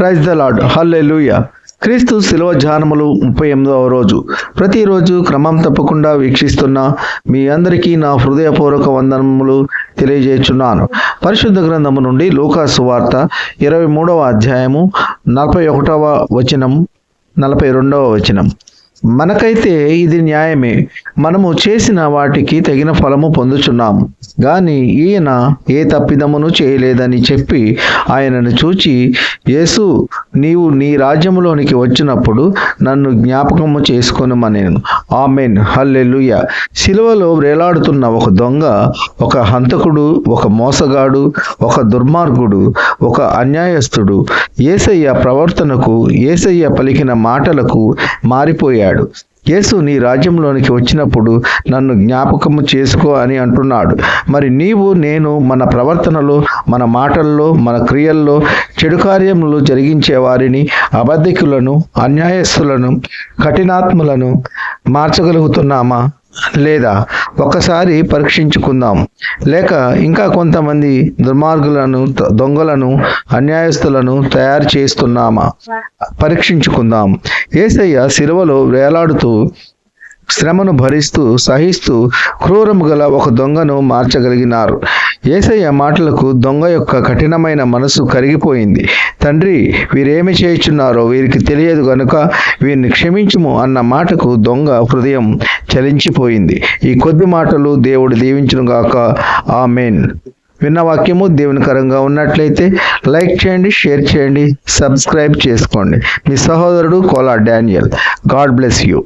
Praise the lord, హల్లెలూయా. క్రీస్తు శిలువ ధ్యానములు 38వ రోజు. ప్రతిరోజు క్రమం తప్పకుండా వీక్షిస్తున్న మీ అందరికీ నా హృదయపూర్వక వందనములు తెలియజేస్తున్నాను. పరిశుద్ధ గ్రంథము నుండి లూకా సువార్త 23వ అధ్యాయము 41వ వచనం 42వ వచనం. మనకైతే ఇది న్యాయమే, మనము చేసిన వాటికి తగిన ఫలము పొందుచున్నాము. గాని ఈయన ఏ తప్పిదమును చేయలేదని చెప్పి ఆయనను చూచి, యేసు, నీవు నీ రాజ్యములోనికి వచ్చినప్పుడు నన్ను జ్ఞాపకము చేసుకొనుమనెను. ఆమేన్, హల్లెలూయా. సిలువలో వేలాడుతున్న ఒక దొంగ, ఒక హంతకుడు, ఒక మోసగాడు, ఒక దుర్మార్గుడు, ఒక అన్యాయస్తుడు యేసయ్య ప్రవర్తనకు, యేసయ్య పలికిన మాటలకు మారిపోయాడు. యేసు నీ రాజ్యంలోనికి వచ్చినప్పుడు నన్ను జ్ఞాపకము చేసుకో అని అంటున్నాడు. మరి నీవు నేను మన ప్రవర్తనలో, మన మాటల్లో, మన క్రియల్లో చెడు కార్యములు జరిగించే వారిని, అబద్ధికులను, అన్యాయస్తులను, కఠినాత్ములను మార్చగలుగుతున్నామా? లేదా ఒక్కసారి పరీక్షించుకుందాం. లేక ఇంకా కొంతమంది దుర్మార్గులను, దొంగలను, అన్యాయస్తులను తయారు చేస్తున్నామా? పరీక్షించుకుందాం. యేసయ్య శిలువలో వేలాడుతూ, శ్రమను భరిస్తూ, సహిస్తూ, క్రూరము గల ఒక దొంగను మార్చగలిగినారు. యేసయ్య మాటలకు దొంగ యొక్క కఠినమైన మనసు కరిగిపోయింది. తండ్రి, వీరేమి చేయుచున్నారో వీరికి తెలియదు గనుక వీరిని క్షమించుము అన్న మాటకు దొంగ హృదయం చలించిపోయింది. ఈ కొద్ది మాటలు దేవుడు దీవించునుగాక. ఆమేన్. విన్న వాక్యము దేవునికరంగా ఉన్నట్లయితే లైక్ చేయండి, షేర్ చేయండి, సబ్స్క్రైబ్ చేసుకోండి. మీ సహోదరుడు Kola Daniel. God bless you.